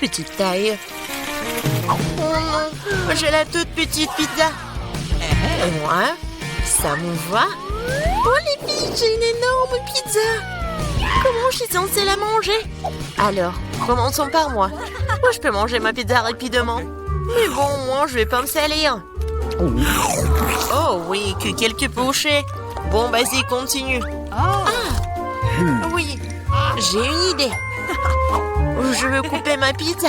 petite taille. Oh non, j'ai la toute petite pizza. Et moi, ça me va. Oh les filles, j'ai une énorme pizza. Comment je suis censée la manger? Alors, commençons par moi. Moi, je peux manger ma pizza rapidement. Mais bon, moi, je vais pas me salir. Oh oui, que quelques bouchées. Bon, vas-y, continue. Ah, oui, j'ai une idée. Je veux couper ma pizza.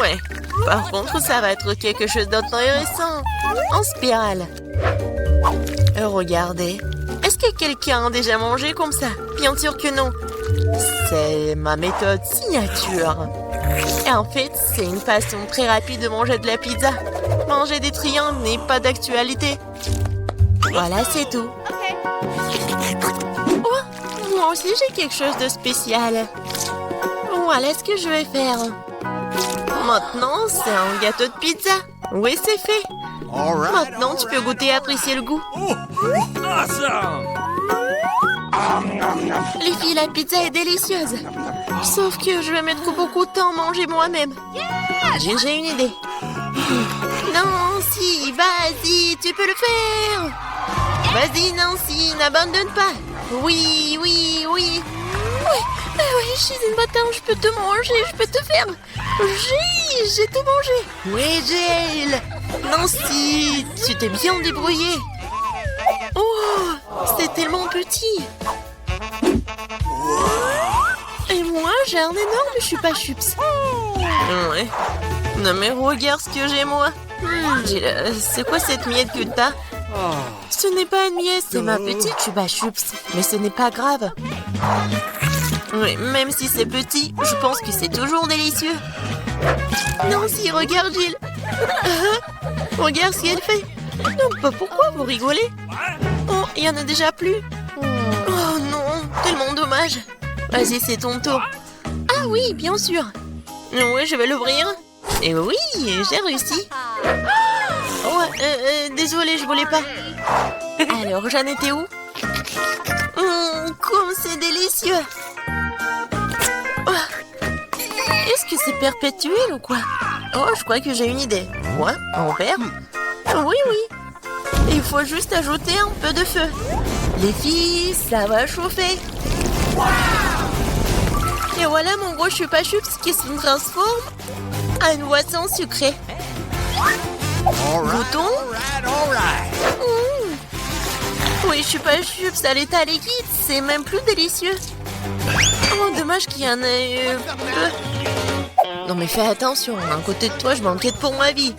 Ouais, par contre, ça va être quelque chose d'intéressant. En spirale. Regardez. Est-ce que quelqu'un a déjà mangé comme ça? Bien sûr que non. C'est ma méthode signature. Et en fait, c'est une façon très rapide de manger de la pizza. Manger des triangles n'est pas d'actualité. Voilà, c'est tout. Oh, moi aussi, j'ai quelque chose de spécial. Voilà ce que je vais faire. Maintenant, c'est un gâteau de pizza. Oui, c'est fait. Maintenant, tu peux goûter et apprécier le goût. Les filles, la pizza est délicieuse. Sauf que je vais mettre beaucoup de temps à manger moi-même. J'ai une idée. Nancy, vas-y, tu peux le faire. Vas-y, Nancy, n'abandonne pas. Oui, oui, oui. Oui, je suis une bâtarde, je peux te manger, je peux te faire. J'ai tout mangé. Oui, Jill. Nancy, tu t'es bien débrouillée. Oh, c'est tellement petit. Et moi, j'ai un énorme chupa-chups. Ouais. Non mais regarde ce que j'ai moi. C'est quoi cette miette que t'as? Ce n'est pas une miette, c'est ma petite chupa-chups. Mais ce n'est pas grave. Oui, même si c'est petit, je pense que c'est toujours délicieux. Nancy, regarde Jill. Regarde ce qu'elle fait. Non, pourquoi vous rigolez? Oh, il y en a déjà plus. Oh non, tellement dommage. Vas-y, c'est ton tour. Ah oui, bien sûr. Oui, je vais l'ouvrir. Et oui, j'ai réussi. Oh, désolée, je voulais pas. Alors, j'en étais où? Comme c'est délicieux. Oh. Est-ce que c'est perpétuel ou quoi? Oh, je crois que j'ai une idée. Quoi? En verre? Oui, oui. Il faut juste ajouter un peu de feu. Les filles, ça va chauffer. Et voilà mon gros chupa-chups qui se transforme en une boisson sucrée. Goûtons. Oui, chupa-chups à l'état liquide, c'est même plus délicieux. Oh, dommage qu'il y en ait peu. Non mais fais attention, à côté de toi, je m'inquiète pour ma vie.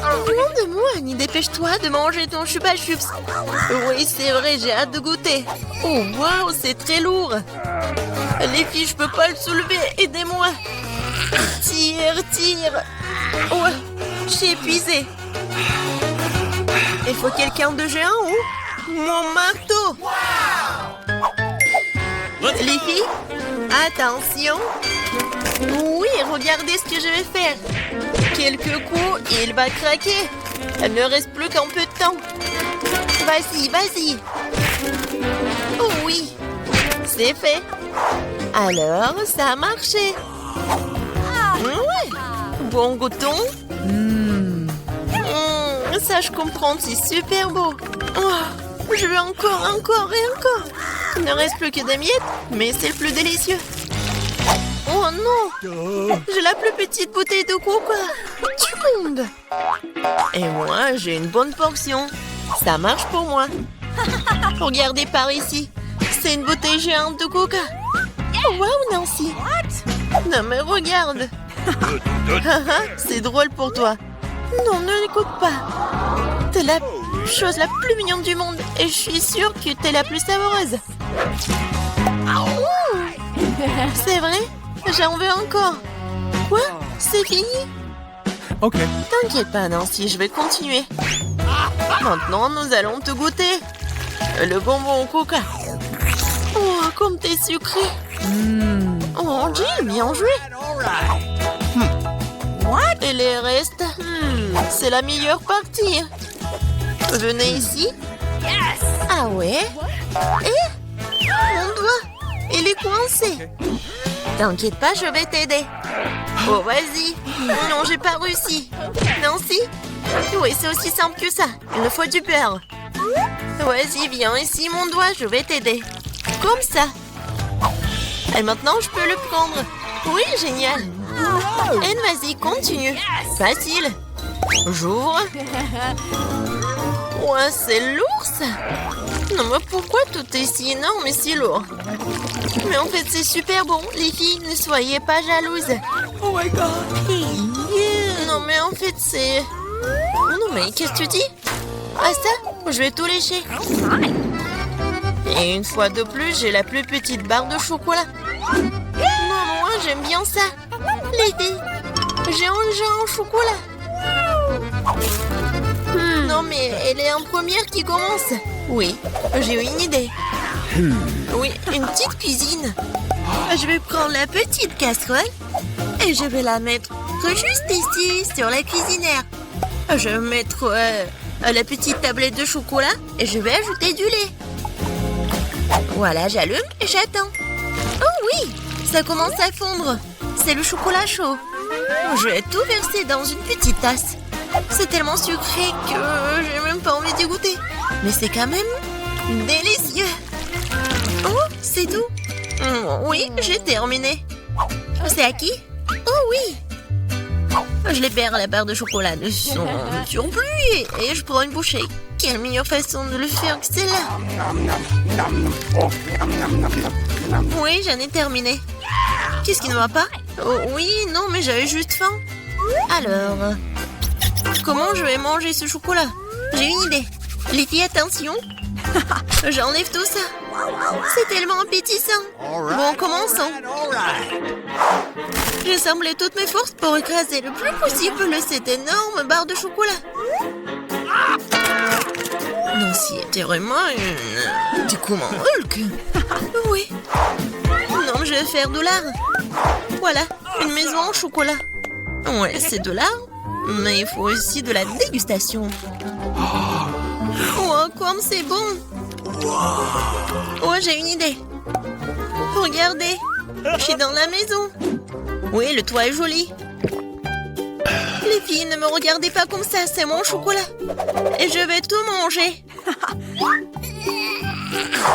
Loin de moi, Annie, dépêche-toi de manger ton chupa-chups. Oui, c'est vrai, j'ai hâte de goûter. Oh, waouh, c'est très lourd. Les filles, je peux pas le soulever, aidez-moi. Tire. Ouais, je suis épuisée. Il faut quelqu'un de géant ou mon marteau. Les filles, attention. Oui, regardez ce que je vais faire. Quelques coups et il va craquer. Il ne reste plus qu'un peu de temps. Vas-y. Oh oui, c'est fait. Alors, ça a marché. Ouais. Bon, goûtons. Ça, je comprends, c'est super beau. Oh, je veux encore. Il ne reste plus que des miettes, mais c'est le plus délicieux. Oh non! J'ai la plus petite bouteille de coca du monde. Et moi, j'ai une bonne portion. Ça marche pour moi. Regardez par ici. C'est une bouteille géante de coca. Oh, wow, Nancy. Non, mais regarde. C'est drôle pour toi. Non, ne l'écoute pas. T'es la chose la plus mignonne du monde. Et je suis sûre que t'es la plus savoureuse. C'est vrai? J'en veux encore. Quoi? C'est fini? Ok. T'inquiète pas, Nancy, je vais continuer. Maintenant, nous allons te goûter. Le bonbon au coca. Oh, comme t'es sucré. Oh, Jill, bien joué. Et les restes? C'est la meilleure partie. Venez ici. Ah ouais? Et mon doigt, il est coincé. T'inquiète pas, je vais t'aider. Oh, vas-y. Non, j'ai pas réussi. Nancy? Oui, c'est aussi simple que ça. Il me faut du beurre. Vas-y, viens ici, mon doigt, je vais t'aider. Comme ça. Et maintenant, je peux le prendre. Oui, génial. Anne, vas-y, continue. Facile. J'ouvre. Ouais, c'est lourd, ça. Non, mais pourquoi tout est si énorme et si lourd? Mais en fait, c'est super bon. Les filles, ne soyez pas jalouses. Oh my god. Non, mais en fait, c'est... Non, mais qu'est-ce que tu dis? Ah, ça? Je vais tout lécher. Et une fois de plus, j'ai la plus petite barre de chocolat. Non, moi, j'aime bien ça. Les filles, j'ai un au chocolat. Non, mais elle est en première qui commence. Oui, j'ai une idée. Oui, une petite cuisine. Je vais prendre la petite casserole et je vais la mettre juste ici, sur la cuisinière. Je vais mettre la petite tablette de chocolat et je vais ajouter du lait. Voilà, j'allume et j'attends. Oh oui, ça commence à fondre. C'est le chocolat chaud. Je vais tout verser dans une petite tasse. C'est tellement sucré que j'ai même pas envie d'y goûter. Mais c'est quand même délicieux. Oh, c'est tout. Oui, j'ai terminé. C'est à qui? Oh oui. Je libère la barre de chocolat de son surplus et je prends une bouchée. Quelle meilleure façon de le faire que celle-là? Oui, j'en ai terminé. Qu'est-ce qui ne va pas? Oh, oui, non, mais j'avais juste faim. Alors, comment je vais manger ce chocolat? J'ai une idée. Les filles, attention. J'enlève tout ça. C'est tellement appétissant. Bon, commençons. J'ai semblé toutes mes forces pour écraser le plus possible cette énorme barre de chocolat. Nancy était vraiment une... Du coup, mon Hulk. Oui. Non, je vais faire de l'art. Voilà, une maison en chocolat. Ouais, c'est de l'art, mais il faut aussi de la dégustation. Oh, comme c'est bon. Oh, j'ai une idée. Regardez, je suis dans la maison. Oui, le toit est joli. Les filles, ne me regardez pas comme ça, c'est mon chocolat. Et je vais tout manger.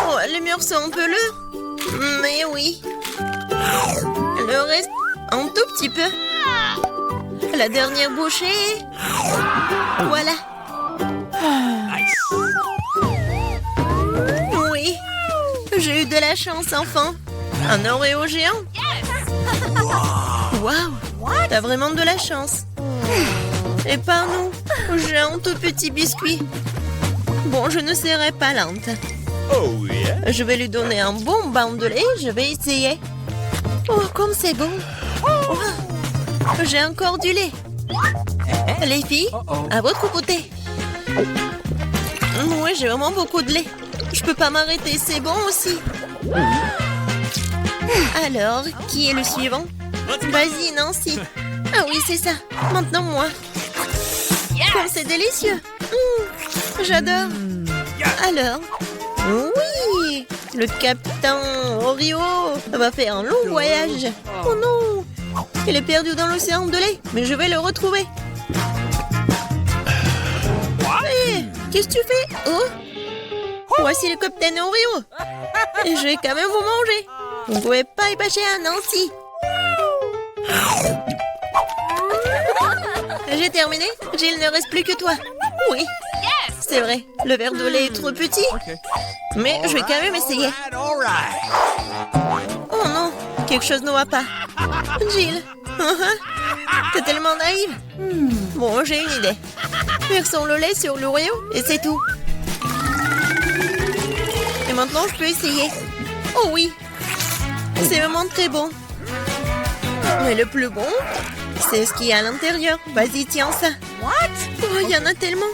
Oh, les murs sont un peu lourds. Mais oui. Le reste, un tout petit peu. La dernière bouchée. Voilà. Oui. J'ai eu de la chance, enfin. Un Oreo géant. Waouh. T'as vraiment de la chance. Et pas nous. J'ai un tout petit biscuit. Bon, je ne serai pas lente. Oh yeah. Je vais lui donner un bon bain de lait. Je vais essayer. Oh, comme c'est bon. Oh, j'ai encore du lait. Les filles, à votre côté. Oui, j'ai vraiment beaucoup de lait. Je peux pas m'arrêter, c'est bon aussi. Alors, qui est le suivant? Vas-y, Nancy. Ah oui, c'est ça. Maintenant, moi. Comme c'est délicieux. J'adore. Alors, oui, le capitaine Oreo va faire un long voyage. Oh non, il est perdu dans l'océan de lait, mais je vais le retrouver. Hé, qu'est-ce que tu fais? Oh, voici le capitaine Oreo. Et je vais quand même vous manger. Vous ne pouvez pas y passer à Nancy. J'ai terminé. Jill, ne reste plus que toi. Oui, c'est vrai. Le verre de lait est trop petit. Mais je vais quand même essayer. Oh non, quelque chose ne va pas. Jill, t'es tellement naïve. Bon, j'ai une idée. Versons le lait sur l'Oreo et c'est tout. Et maintenant, je peux essayer. Oh oui, c'est vraiment très bon. Mais le plus bon, c'est ce qu'il y a à l'intérieur. Vas-y, tiens ça. Oh, il y en a tellement.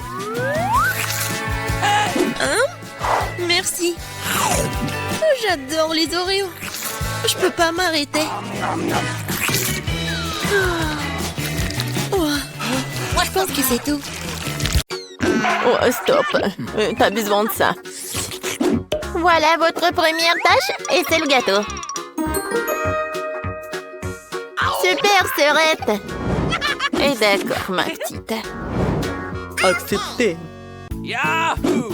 Hein? Merci. J'adore les Oreos. Je peux pas m'arrêter. Oh, je pense que c'est tout. Oh, stop. T'as besoin de ça. Voilà votre première tâche et c'est le gâteau. super, sœurette. Et d'accord, ma petite. Accepté. Yahoo!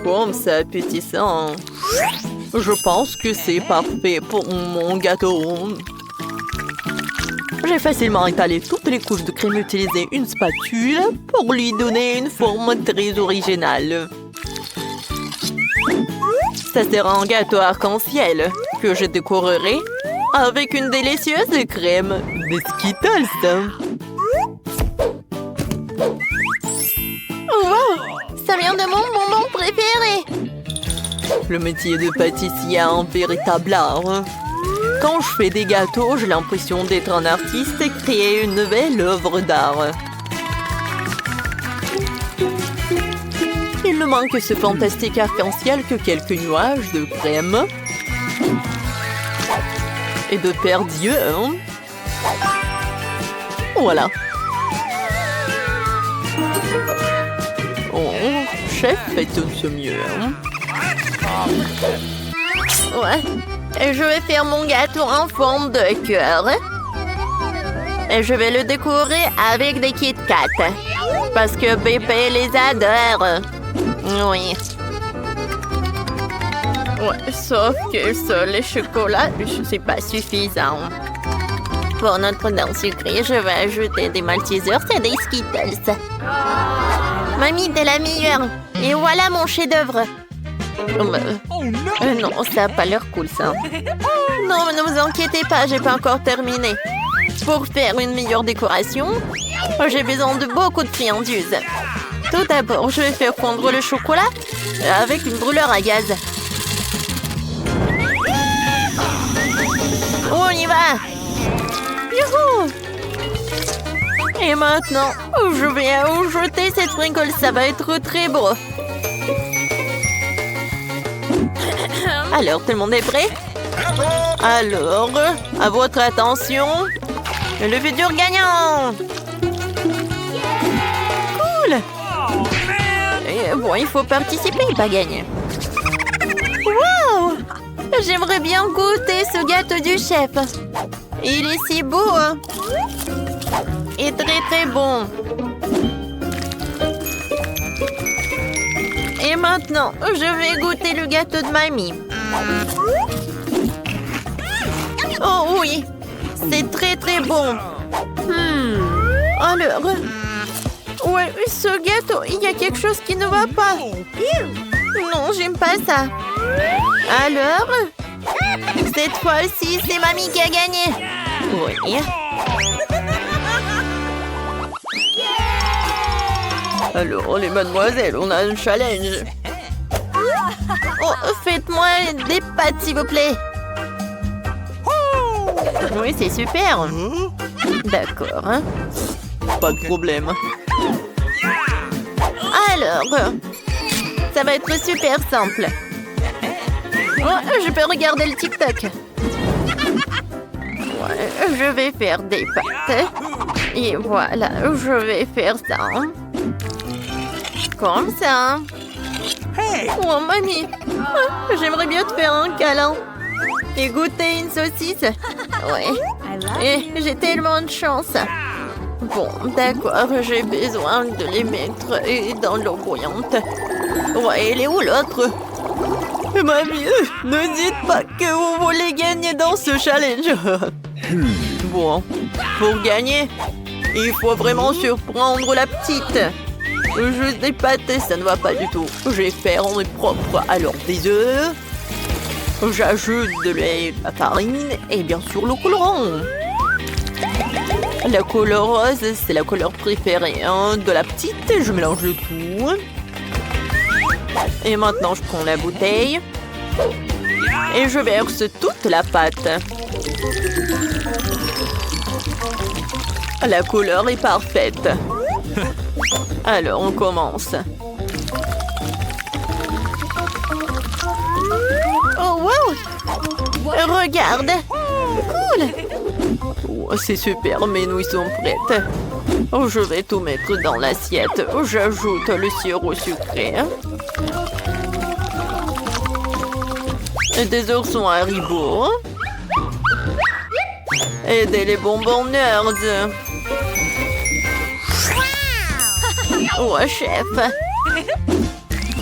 Comme c'est appétissant. Je pense que c'est parfait pour mon gâteau. J'ai facilement étalé toutes les couches de crème et utilisé une spatule pour lui donner une forme très originale. Ça sera un gâteau arc-en-ciel que je décorerai avec une délicieuse crème de Skittles. Wow! Ça vient de mon bonbon préféré! Le métier de pâtissier a un véritable art. Quand je fais des gâteaux, j'ai l'impression d'être un artiste et créer une nouvelle œuvre d'art. Il ne manque que ce fantastique arc-en-ciel que quelques nuages de crème et de perdrieux. Voilà. Oh, chef, fait de ce mieux. Ouais. Et je vais faire mon gâteau en forme de cœur. Et je vais le décorer avec des Kit Kat. Parce que bébé les adore. Oui. Ouais, sauf que ça, le chocolat, c'est pas suffisant. Pour notre danse sucrée, je vais ajouter des Maltesers et des Skittles. Mamie, t'es la meilleure. Et voilà mon chef-d'œuvre. Non, ça n'a pas l'air cool, ça. Non, mais ne vous inquiétez pas, j'ai pas encore terminé. Pour faire une meilleure décoration, j'ai besoin de beaucoup de friandises. Tout d'abord, je vais faire fondre le chocolat avec une brûleur à gaz. On y va! Youhou! Et maintenant, je vais ajouter cette sprinkle, ça va être très beau. Alors, tout le monde est prêt? Alors, à votre attention, le futur gagnant! Cool! Et bon, il faut participer, pas gagner. Wow! J'aimerais bien goûter ce gâteau du chef. Il est si beau, hein? Et très très bon. Et maintenant, je vais goûter le gâteau de mamie. Oh oui, c'est très très bon. Alors, ouais, ce gâteau, il y a quelque chose qui ne va pas. Non, j'aime pas ça. Alors, cette fois-ci, c'est mamie qui a gagné. Oui. Alors, les mademoiselles, on a un challenge. Oh, faites-moi des pâtes, s'il vous plaît. Oui, c'est super. D'accord. Hein. Pas de problème. Alors, ça va être super simple. Oh, je peux regarder le TikTok. Ouais, je vais faire des pâtes. Et voilà, je vais faire ça. Comme ça. Oh, mamie. J'aimerais bien te faire un câlin. Et goûter une saucisse. Ouais. Et j'ai tellement de chance. Bon, d'accord, j'ai besoin de les mettre dans l'eau bouillante. Ouais, elle est où l'autre? Mamie, ne dites pas que vous voulez gagner dans ce challenge. Bon, pour gagner, il faut vraiment surprendre la petite. Juste des pâtes, ça ne va pas du tout. Je vais faire en propre. Alors, des œufs. J'ajoute de lait, de la farine et bien sûr le colorant. La couleur rose, c'est la couleur préférée de la petite. Je mélange le tout. Et maintenant, je prends la bouteille. Et je verse toute la pâte. La couleur est parfaite. Alors, on commence. Oh, wow! Regarde! Cool! Oh, c'est super, mes nouilles sont prêtes. Oh, je vais tout mettre dans l'assiette. J'ajoute le sirop sucré. Des oursons Haribo. Aidez les bonbons nerds. Ouais, chef.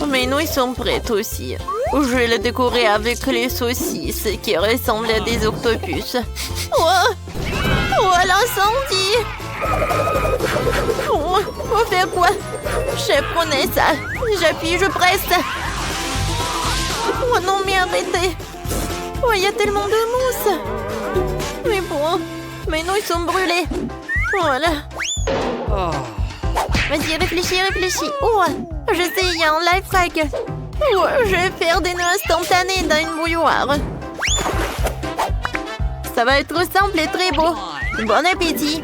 Mes nouilles sont prêtes aussi. Je vais les décorer avec les saucisses qui ressemblent à des octopus. Oh, l'incendie! Oh, faut faire quoi? Chef, prenez ça. J'appuie, je presse. Oh non, mais arrêtez. Oh, il y a tellement de mousse. Mais bon, mes nouilles sont brûlées. Voilà. Vas-y, réfléchis. Oh, je sais, il y a un life hack. Oh, je vais faire des nœuds instantanés dans une bouilloire. Ça va être simple et très beau. Bon appétit.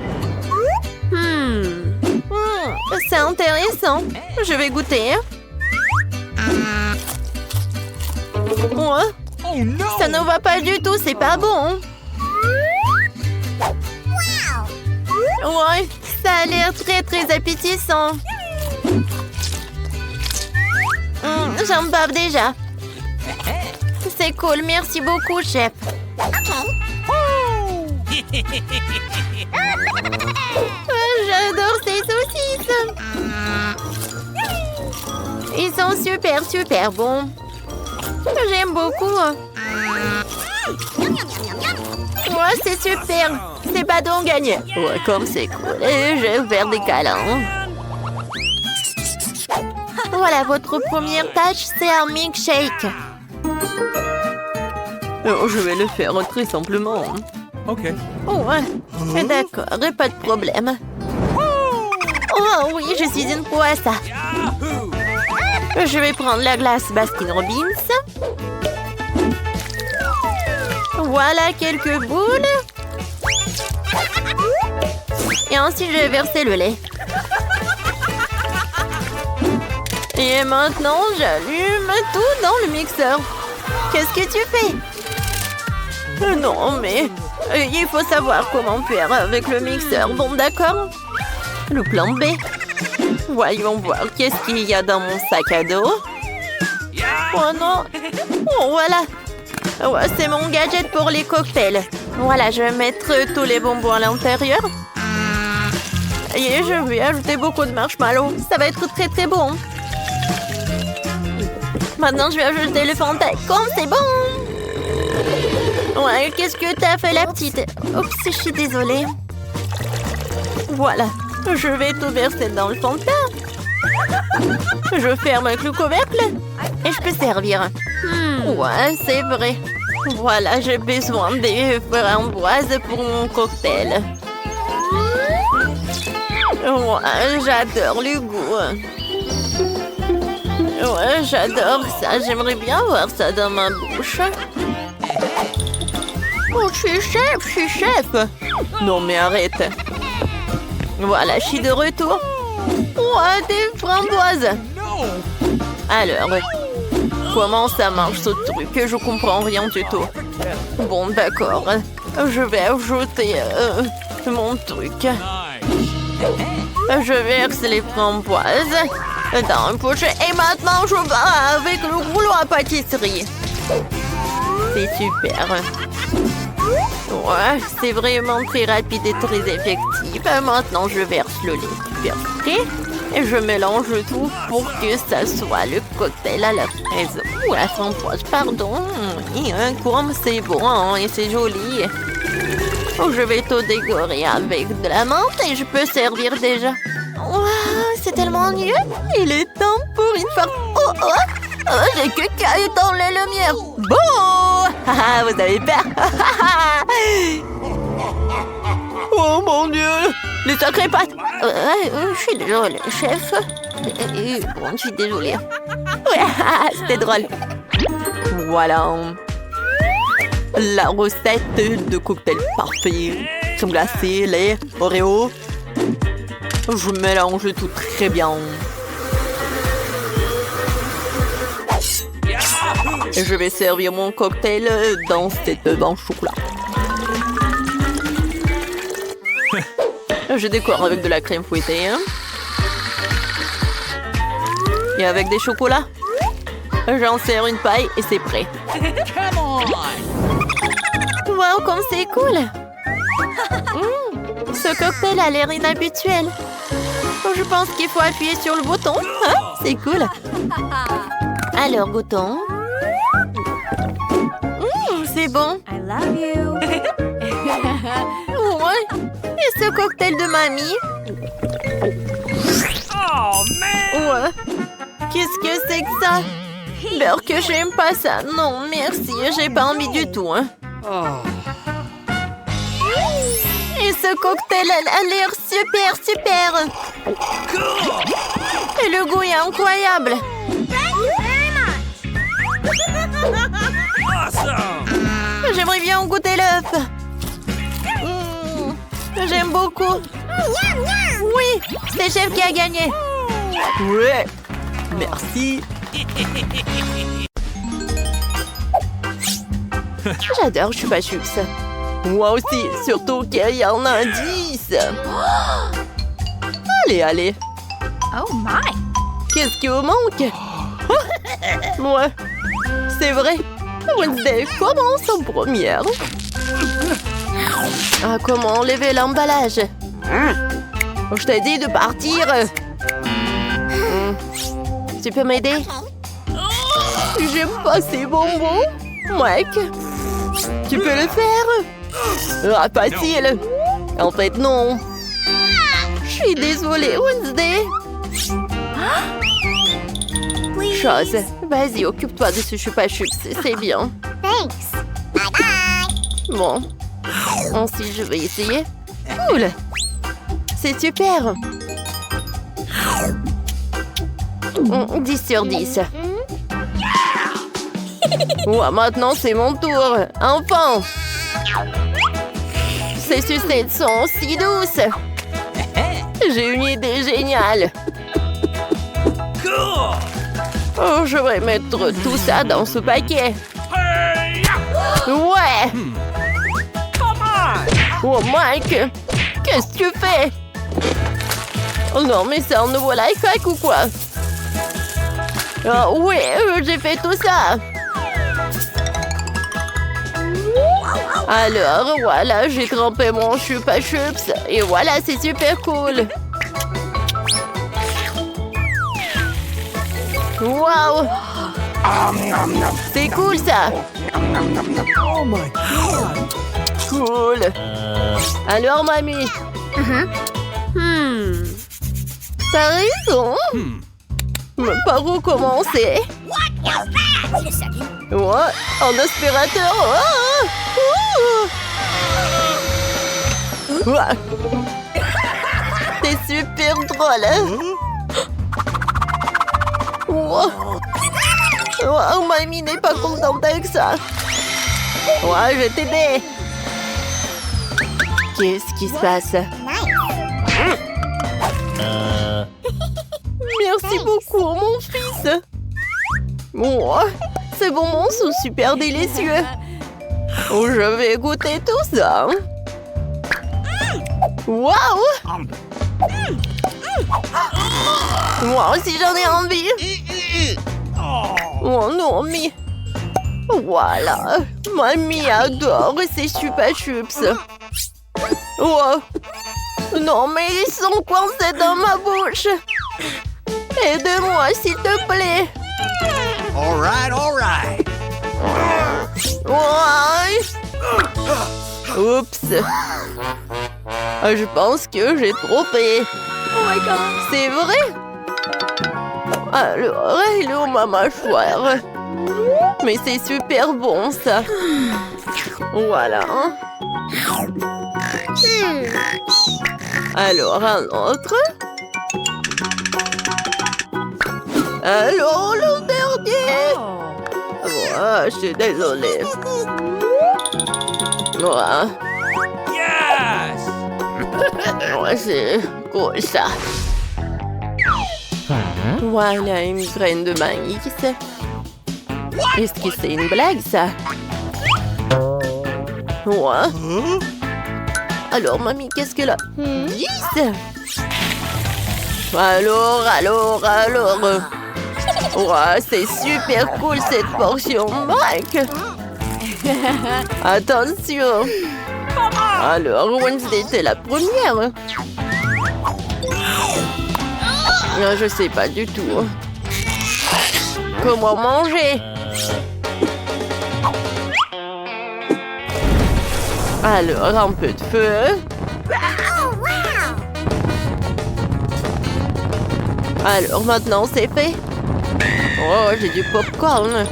C'est intéressant. Je vais goûter. Oh, ça ne va pas du tout, c'est pas bon. Ouais, ça a l'air très très appétissant. J'en bave déjà. C'est cool, merci beaucoup, chef. J'adore ces saucisses. Ils sont super bons. J'aime beaucoup. Ouais, c'est super. C'est pas donc gagné. Ouais, comme c'est cool. Et je vais faire des câlins. Voilà, votre première tâche, c'est un milkshake. Oh, je vais le faire très simplement. Ok. Oh, ouais. D'accord, pas de problème. Oh oui, je suis une pro à ça. Je vais prendre la glace Baskin Robbins. Voilà quelques boules. Et ensuite, je vais verser le lait. Et maintenant, j'allume tout dans le mixeur. Qu'est-ce que tu fais? Non, mais il faut savoir comment faire avec le mixeur. Bon, d'accord. Le plan B. Voyons voir qu'est-ce qu'il y a dans mon sac à dos. Oh non. Oh, voilà. Ouais, c'est mon gadget pour les cocktails. Voilà, je vais mettre tous les bonbons à l'intérieur. Et je vais ajouter beaucoup de marshmallows. Ça va être très très bon. Maintenant, je vais ajouter le Fanta. Comme c'est bon. Ouais, qu'est-ce que t'as fait, la petite? Oups, je suis désolée. Voilà. Je vais tout verser dans le Fanta. Je ferme avec le couvercle. Et je peux servir. Ouais, c'est vrai. Voilà, j'ai besoin des framboises pour mon cocktail. Ouais, j'adore le goût. Ouais, j'adore ça. J'aimerais bien voir ça dans ma bouche. Oh, je suis chef. Non, mais arrête. Voilà, je suis de retour. Ouais, des framboises. Alors, comment ça marche ce truc? Je comprends rien du tout. Bon, d'accord. Je vais ajouter mon truc. Je verse les framboises dans une pochette. Et maintenant, je vais avec le rouleau à pâtisserie. C'est super. Ouais, c'est vraiment très rapide et très effectif. Maintenant, je verse le lait versé et je mélange tout pour que ça soit le cocktail à la fraise. Ou à la framboise, pardon. Et comme c'est bon hein, et c'est joli. Je vais tout décorer avec de la menthe et je peux servir déjà. Waouh, c'est tellement mieux. Il est temps pour une fois. Oh, j'ai que caillé dans les lumières. Bon, vous avez peur. Oh mon Dieu, les sacrées pattes. Je suis désolée, chef. Bon, je suis désolée. Ouais, c'était drôle. Voilà. La recette de cocktail parfait. Crème glacée, lait, Oreo. Je mélange tout très bien. Et je vais servir mon cocktail dans cette banque chocolat. Je décore avec de la crème fouettée. Et avec des chocolats. J'en sers une paille et c'est prêt. Wow, comme c'est cool. Ce cocktail a l'air inhabituel. Je pense qu'il faut appuyer sur le bouton. Ah, c'est cool. Alors, goûtons. C'est bon. I love you. Ouais. Et ce cocktail de mamie? Oh, man! Ouais. Qu'est-ce que c'est que ça? Beurre que j'aime pas ça. Non, merci. J'ai pas envie du tout. Hein. Et ce cocktail a l'air super. Et le goût est incroyable. Awesome! J'aimerais bien goûter l'œuf. J'aime beaucoup. Oui, c'est chef qui a gagné. Ouais, merci. J'adore Chupa Chups. Moi aussi, surtout qu'il y en a 10. Allez. Oh my. Qu'est-ce qui vous manque? Ouais, c'est vrai. Wednesday commence en première. Ah, comment enlever l'emballage? Je t'ai dit de partir. Tu peux m'aider? J'aime pas ces bonbons. Mec, tu peux le faire? Ah, facile. En fait, non. Je suis désolée, Wednesday. Chose. Vas-y, occupe-toi de ce Chupa Chups, c'est bien. Thanks. Bye bye. Bon. Ensuite, je vais essayer. Cool. C'est super. 10 sur 10. Ouais, maintenant, c'est mon tour. Enfin. Ces sucettes sont si douces. J'ai une idée géniale. Cool! Oh, je vais mettre tout ça dans ce paquet. Hey! Ouais. Come on! Oh, Mike. Qu'est-ce que tu fais? Oh non, mais c'est un nouveau life hack ou quoi? Ah oui, j'ai fait tout ça. Alors, voilà, j'ai trempé mon Chupa Chups. Et voilà, c'est super cool. Waouh! C'est cool, ça. Oh my God! Cool. Alors, mamie? T'as raison. Mais par où commencer? Ouais, un aspirateur. Ouais. C'est super drôle. Wow. Wow, mamie n'est pas contente avec ça. Ouais, je vais t'aider. Qu'est-ce qui se passe? Merci beaucoup, mon fils. Oh, ces bonbons sont super délicieux. Oh, je vais goûter tout ça. Waouh! Moi aussi, j'en ai envie. Oh non, mais... Voilà. Mamie adore ces Chupa Chups. Oh. Non, mais ils sont coincés dans ma bouche. Aide-moi, s'il te plaît. All right. Ouais. Oups. Je pense que j'ai trompé. Oh my god. C'est vrai? Alors, il est où ma mâchoire? Mais c'est super bon, ça. Voilà. Alors, un autre. Alors, le dernier. Ouais, je suis désolée. Ouais. Yes! Ouais, c'est cool, ça. Voilà, une graine de maïs. Est-ce que c'est une blague, ça? Ouais. Alors, mamie, qu'est-ce qu'elle a? 10? Alors. Ouais, c'est super cool, cette portion, Mike. Attention. Alors, Wednesday était la première. Non, je sais pas du tout. Comment manger? Alors, un peu de feu. Alors, maintenant, c'est fait. Oh, j'ai du popcorn.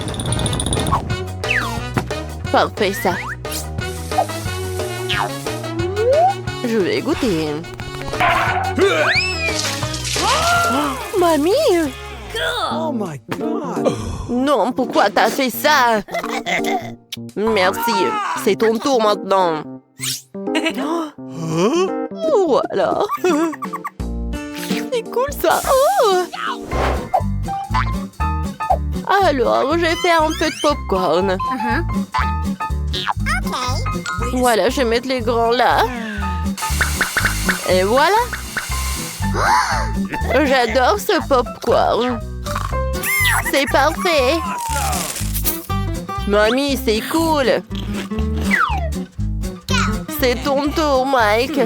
Parfait, ça. Je vais goûter. Oh, mamie! Oh my God. Non, pourquoi t'as fait ça? Merci, c'est ton tour maintenant. Voilà. C'est cool ça. Oh! Alors, je vais faire un peu de popcorn. Voilà, je vais mettre les grands là. Et voilà. J'adore ce popcorn. C'est parfait. Mamie, c'est cool. C'est ton tour, Mike.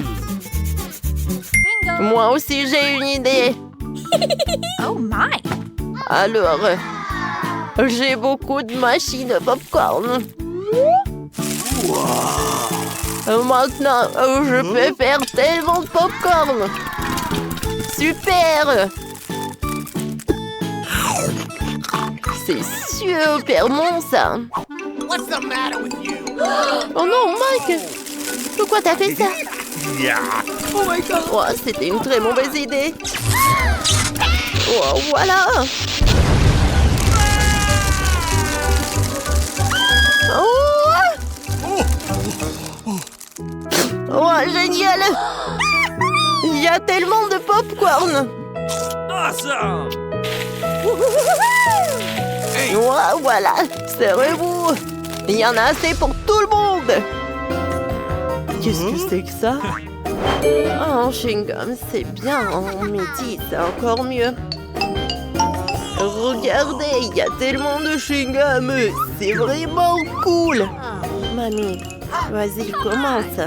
Moi aussi, j'ai une idée. Oh my. Alors, j'ai beaucoup de machines de popcorn. Maintenant, je peux faire tellement de popcorn. Super! C'est super bon, ça. What's the matter with you? Oh non, Mike! Pourquoi t'as fait ça? Oh my God. Oh, c'était une très mauvaise idée. Oh, voilà! Oh, génial! Il y a tellement de popcorn! Awesome. Oh, voilà! Serrez-vous! Il y en a assez pour tout le monde! Qu'est-ce que c'est que ça? Oh, un chewing-gum, c'est bien. Mais dis, c'est encore mieux. Regardez, il y a tellement de chewing-gum. C'est vraiment cool. Mamie, vas-y, commence.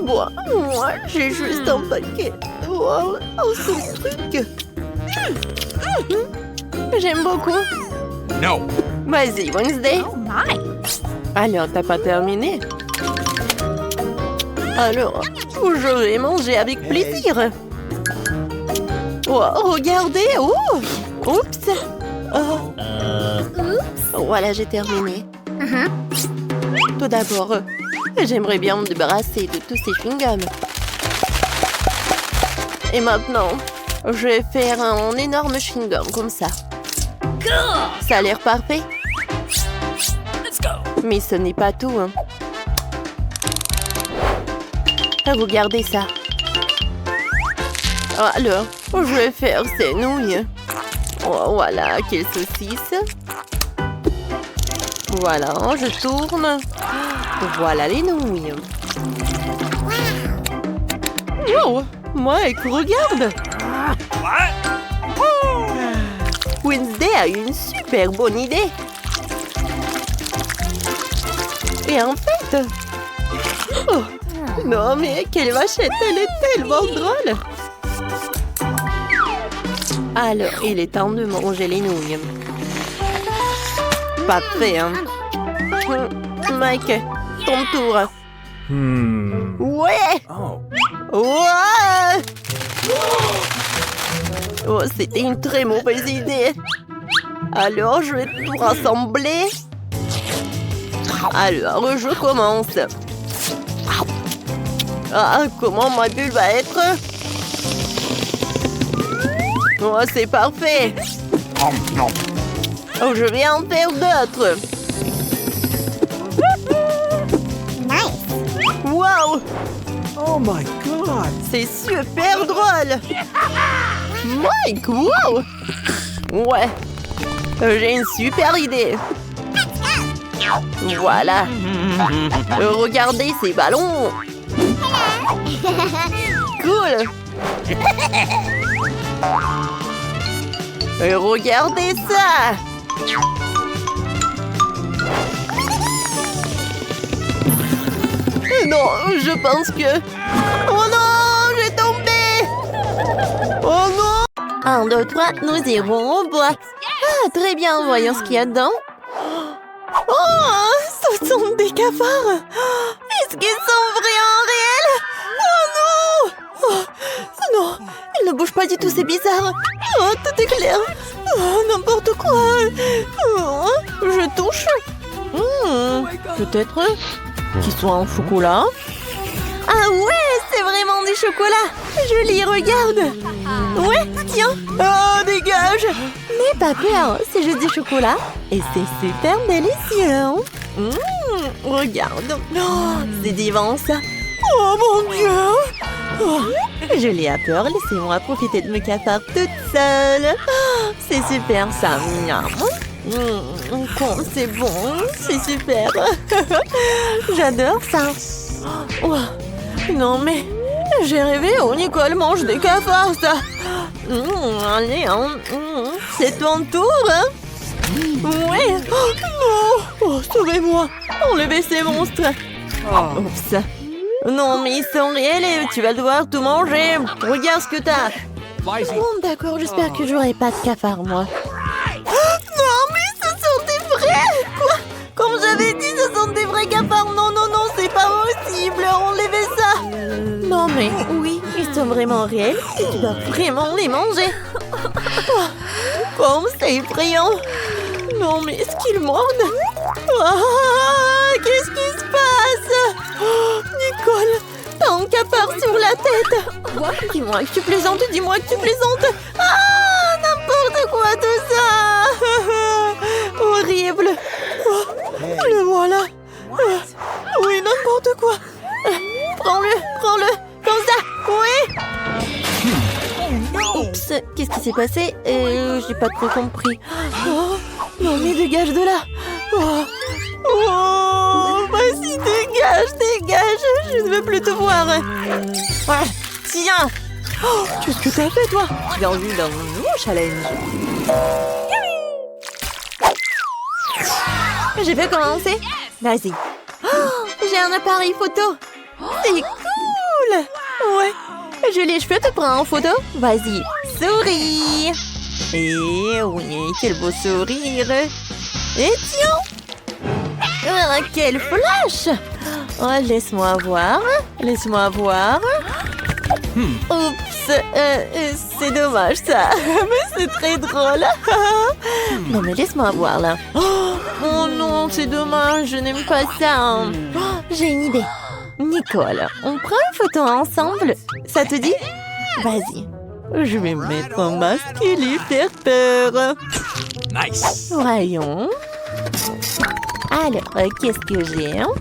Bon, moi, j'ai juste un paquet. Wow, ce truc. J'aime beaucoup. No. Vas-y, Wednesday. Oh my. Alors, t'as pas terminé? Alors, je vais manger avec plaisir. Oh, regardez. Oh, oups. Oh. Voilà, j'ai terminé. Tout d'abord, j'aimerais bien me débarrasser de tous ces chewing-gums. Et maintenant, je vais faire un énorme chewing-gum comme ça. Ça a l'air parfait. Mais ce n'est pas tout. Hein. Regardez ça. Alors, je vais faire ces nouilles. Oh, voilà, quelle saucisse. Voilà, je tourne. Voilà les nouilles. Wow, Mike, regarde. Wednesday a une super bonne idée. Et en fait... Oh, non, mais quelle vachette, elle est tellement drôle. Alors, il est temps de manger les nouilles. Parfait, hein. Mike, ton tour. Ouais. Ouais. Oh, c'était une très mauvaise idée. Alors, je vais tout rassembler. Alors, je commence. Ah, comment ma bulle va être? Oh, c'est parfait. Oh, je vais en faire d'autres. Wow! Oh my God. C'est super drôle. Mike, wow! Ouais, j'ai une super idée. Voilà. Regardez ces ballons. Cool. Regardez ça. Non, je pense que... Oh non, j'ai tombé. Oh non. 1, 2, 3, nous irons au bois. Ah, très bien, voyons ce qu'il y a dedans. Oh, ce sont des cafards. Est-ce qu'ils sont vraiment réels? Oh non. Oh, non, ils ne bougent pas du tout, c'est bizarre. Oh, tout est clair. Oh, n'importe quoi. Oh, je touche. Peut-être qu'ils sont en chocolat. Ah ouais, c'est vraiment du chocolat. Joli, regarde. Ouais, tiens. Oh, dégage. N'aie pas peur, c'est juste du chocolat. Et c'est super délicieux. Regarde. Oh, c'est divin, ça. Oh, mon Dieu. Oh, Julie a peur, laissez-moi profiter de mes cafards toute seule. Oh, c'est super, ça. C'est bon, c'est super. J'adore ça. Oh, non, mais j'ai rêvé. Oh, Nicole mange des cafards, ça. Allez, c'est ton tour. Ouais. Oh, non. Oh, sauvez-moi. Enlevez ces monstres. Oups. Non, mais ils sont réels et tu vas devoir tout manger. Regarde ce que t'as. Bon, d'accord, j'espère que j'aurai pas de cafards, moi. Non, mais ce sont des vrais. Quoi? Comme j'avais dit, ce sont des vrais cafards. Non, non, non, c'est pas possible. Enlevez ça. Non, mais oui, ils sont vraiment réels et tu dois vraiment les manger. Comme c'est effrayant. Non, mais est-ce qu'ils mordent? Qu'est-ce qui se passe? Oh, Nicole, t'as un cafard sur la tête. Dis-moi que tu plaisantes, dis-moi que tu plaisantes. Ah, n'importe quoi tout ça. Horrible. Oh, le voilà. Oui, n'importe quoi. Prends-le, comme ça. Oui. Oups, qu'est-ce qui s'est passé? J'ai pas trop compris. Oh, non, mais dégage de là. Oh, vas-y, dégage. Je ne veux plus te voir. Ouais, tiens. Oh, qu'est-ce que t'as fait, toi? Bienvenue dans mon nouveau challenge. Je peux commencer? Vas-y. Oh, j'ai un appareil photo. C'est cool. Ouais. Julie, je peux te prendre en photo? Vas-y, souris. Et oui, quel beau sourire. Et tiens. Oh, quel flash. Oh, laisse-moi voir. Oups, c'est dommage ça. Mais c'est très drôle. Non, mais laisse-moi voir là. Oh non, c'est dommage, je n'aime pas ça. Oh, j'ai une idée. Nicole, on prend une photo ensemble. Ça te dit? Vas-y. Je vais mettre un masque et lui faire peur. Nice. Voyons. Alors, qu'est-ce que j'ai? Oh,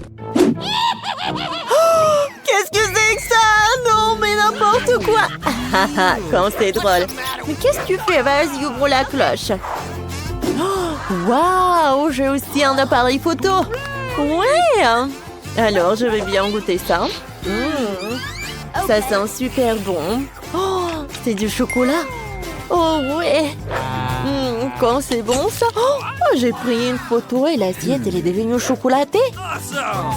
qu'est-ce que c'est que ça? Non, mais n'importe quoi. Quand c'est drôle. Mais qu'est-ce que tu fais? Vas-y, ouvre la cloche. Waouh, j'ai aussi un appareil photo. Ouais. Alors, je vais bien goûter ça. Ça sent super bon. Oh, c'est du chocolat. Oh, ouais. Quand c'est bon, ça. Oh, j'ai pris une photo et l'assiette, elle est devenue chocolatée.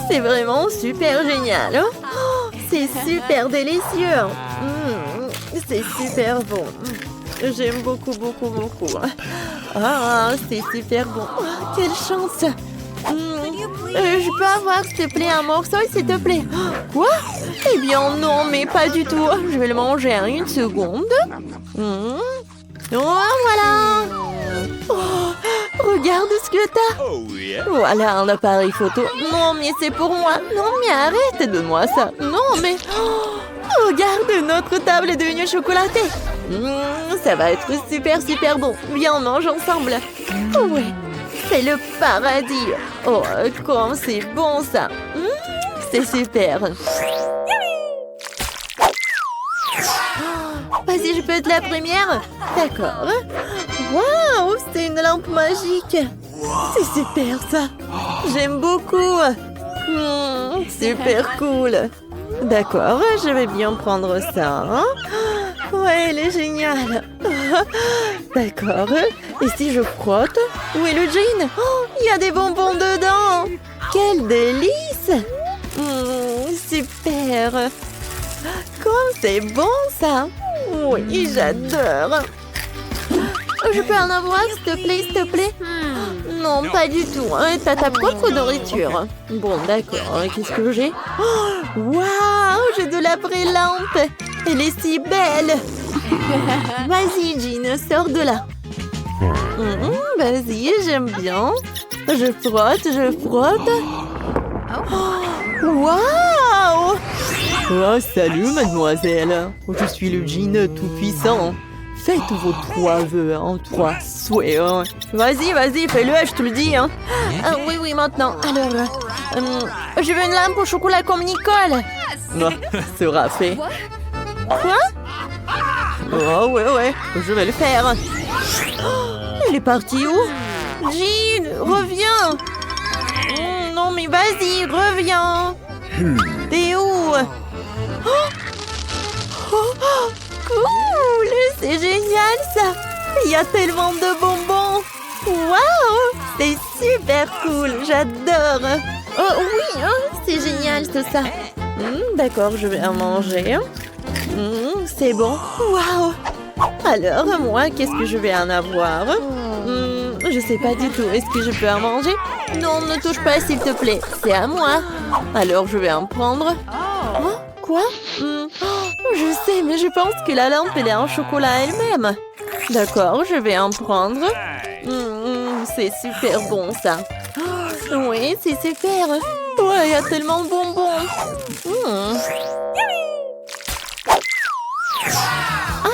C'est vraiment super génial. Oh, c'est super délicieux. C'est super bon. J'aime beaucoup. Ah, c'est super bon. Oh, quelle chance. Je peux avoir, s'il te plaît, un morceau, s'il te plaît? Quoi? Eh bien, non, mais pas du tout. Je vais le manger en une seconde. Oh, voilà. Oh, regarde ce que t'as. Voilà un appareil photo. Non, mais c'est pour moi. Non, mais arrête, donne-moi ça. Non, mais... regarde, notre table est devenue chocolatée. Ça va être super bon. Viens, on mange ensemble. Ouais. C'est le paradis. Oh, comme c'est bon ça. C'est super. Vas-y, je peux être la première? D'accord. Waouh, c'est une lampe magique. C'est super ça. J'aime beaucoup. Super cool. D'accord, je vais bien prendre ça. Ouais, elle est géniale. D'accord. Et si je frotte? Où est le jean? Oh, il y a des bonbons dedans. Quel délice. super. Comme c'est bon, ça. Oui, j'adore. Je peux en avoir, s'il te plaît, s'il te plaît? Non, pas du tout. T'as ta propre nourriture. Bon, d'accord. Qu'est-ce que j'ai? Waouh, j'ai de la vraie lampe. Elle est si belle. Vas-y, Jean, sors de là. Vas-y, j'aime bien. Je frotte, je frotte. Waouh! Oh, salut, mademoiselle. Je suis le djinn tout-puissant. Faites vos 3 vœux, 3 souhaits. Vas-y, vas-y, fais-le, je te le dis. Oui, oui, maintenant. Alors, je veux une lampe au chocolat comme Nicole. Non, sera fait. Quoi? Oh, ouais, je vais le faire. Elle est partie où? Jean, reviens. Non, mais vas-y, reviens. T'es où? Cool, c'est génial ça. Il y a tellement de bonbons. Waouh, c'est super cool, j'adore. Oh oui, c'est génial tout ça. D'accord, je vais en manger. C'est bon. Waouh. Alors, moi, qu'est-ce que je vais en avoir? Je sais pas du tout. Est-ce que je peux en manger? Non, ne touche pas, s'il te plaît. C'est à moi. Alors, je vais en prendre. Oh, quoi? Je sais, mais je pense que la lampe, elle est en chocolat elle-même. D'accord, je vais en prendre. C'est super bon, ça. Oui, c'est super. Ouais, il y a tellement de bonbons.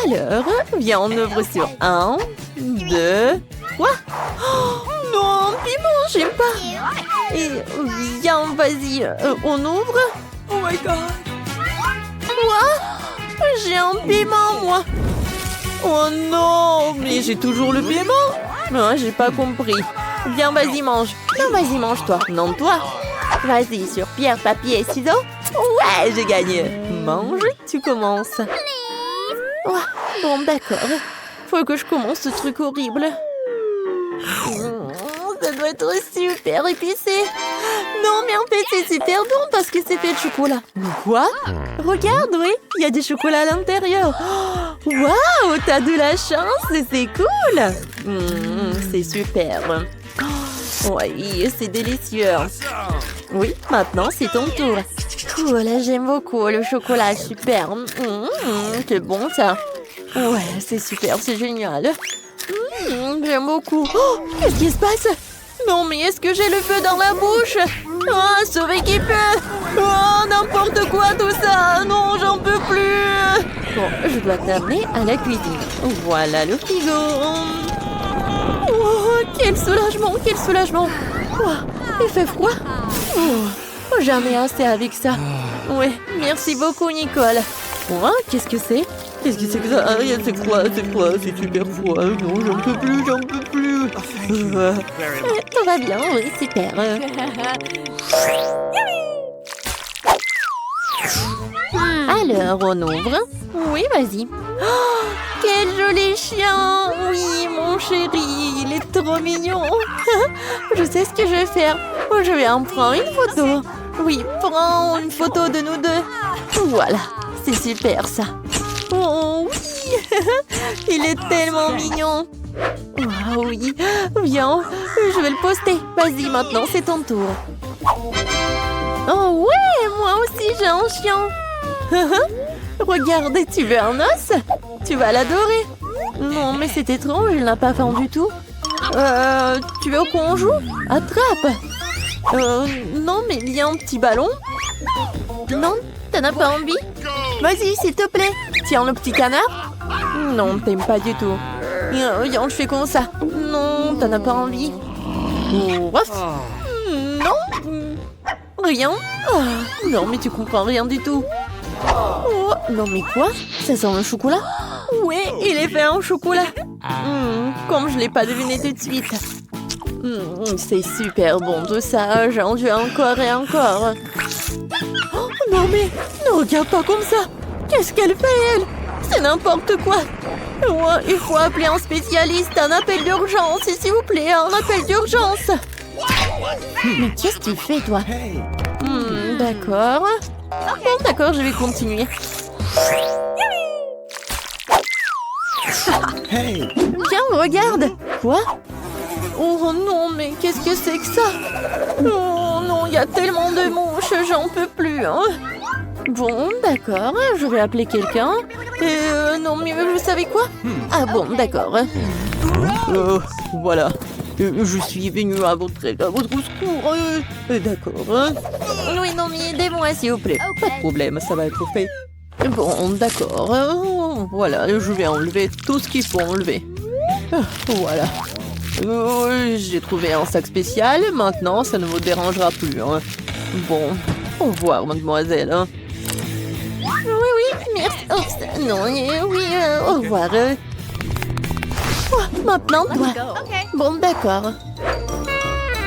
Alors, viens, on ouvre sur 1, 2, 3. Non, piment, j'aime pas. Et viens, vas-y, on ouvre. Oh my god. Quoi? J'ai un piment, moi. Oh non, mais j'ai toujours le piment. Non, j'ai pas compris. Viens, vas-y, mange. Non, vas-y, mange-toi. Non, toi. Vas-y, sur pierre, papier et ciseaux. Ouais, j'ai gagné. Mange, tu commences. Oh, bon, d'accord. Faut que je commence ce truc horrible. Ça doit être super épicé. Non, mais en fait, c'est super bon parce que c'est fait de chocolat. Mais quoi? Regarde, oui, il y a du chocolat à l'intérieur. Waouh, t'as de la chance, c'est cool. C'est super. Oui, c'est délicieux. Oui, maintenant, c'est ton tour. Cool, j'aime beaucoup le chocolat, super. C'est bon, ça. Ouais, c'est super, c'est génial. J'aime beaucoup. Oh, qu'est-ce qui se passe? Non, mais est-ce que j'ai le feu dans la bouche? Ah, sauver qui peut. Oh, n'importe quoi tout ça. Non, j'en peux plus. Bon, je dois t'amener à la cuisine. Voilà le frigo. Oh, quel soulagement, quel soulagement. Oh, il fait froid. Oh, j'en ai assez avec ça. Oui, merci beaucoup, Nicole. Oh, qu'est-ce que c'est? Qu'est-ce que c'est que ça? C'est froid, c'est super froid. Non, j'en peux plus, j'en peux plus. Tout va bien, oui, super. Alors, on ouvre. Oui, vas-y. Oh, quel joli chien. Oui, mon chéri, il est trop mignon. Je sais ce que je vais faire. Je vais en prendre une photo. Oui, prends une photo de nous deux. Voilà, c'est super ça. Oh oui, il est tellement mignon. Oh oui, viens, je vais le poster. Vas-y, maintenant c'est ton tour. Oh ouais, moi aussi j'ai un chien. Regarde, tu veux un os? Tu vas l'adorer. Non, mais c'est étrange, il n'a pas faim du tout. Tu veux qu'on joue? Attrape. Non, mais il y a un petit ballon. Non, t'en as pas envie? Vas-y, s'il te plaît. Tiens, le petit canard. Non, t'aimes pas du tout. Viens, je fais comme ça. Non, t'en as pas envie. Non. Rien. Oh, non, mais tu comprends rien du tout. Oh, non, mais quoi? Ça sent le chocolat? Oui, il est fait en chocolat. Comme je l'ai pas deviné tout de suite. C'est super bon tout ça. J'en veux encore et encore. Oh, non, mais ne regarde pas comme ça. Qu'est-ce qu'elle fait, elle? C'est n'importe quoi. Ouais, il faut appeler un spécialiste, un appel d'urgence, s'il vous plaît, un appel d'urgence. Mais qu'est-ce que tu fais, toi? D'accord. Bon, d'accord, je vais continuer. Hey! Tiens, regarde. Quoi? Oh non, mais qu'est-ce que c'est que ça? Oh non, il y a tellement de mouches, j'en peux plus. Hein. Bon, d'accord, je vais appeler quelqu'un. Non, mais vous savez quoi? Ah bon, d'accord. Voilà. Je suis venue à votre secours. D'accord. Oui, non, mais aidez-moi, s'il vous plaît. Pas de problème, ça va être fait. Bon, d'accord. Voilà, je vais enlever tout ce qu'il faut enlever. Voilà. J'ai trouvé un sac spécial. Maintenant, ça ne vous dérangera plus. Hein. Bon, au revoir, mademoiselle. Hein. Oui, merci. Oh, non, oui, au revoir. Oh, maintenant, toi. Okay. Bon, d'accord.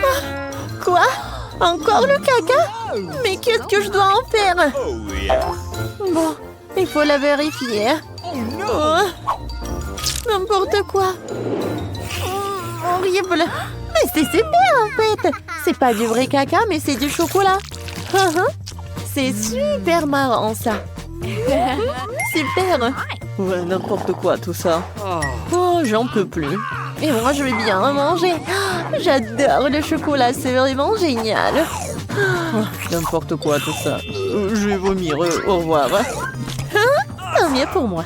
Ah, quoi? Encore le caca? Mais qu'est-ce que je dois en faire? Oh yeah! Bon, il faut la vérifier. Oh, n'importe quoi. Horrible. Mais c'est super en fait. C'est pas du vrai caca, mais c'est du chocolat. C'est super marrant ça. Super. Ouais, n'importe quoi tout ça. Oh, j'en peux plus. Et moi, je vais bien manger. J'adore le chocolat, c'est vraiment génial. N'importe quoi tout ça. Je vais vomir. Au revoir. Tant mieux pour moi.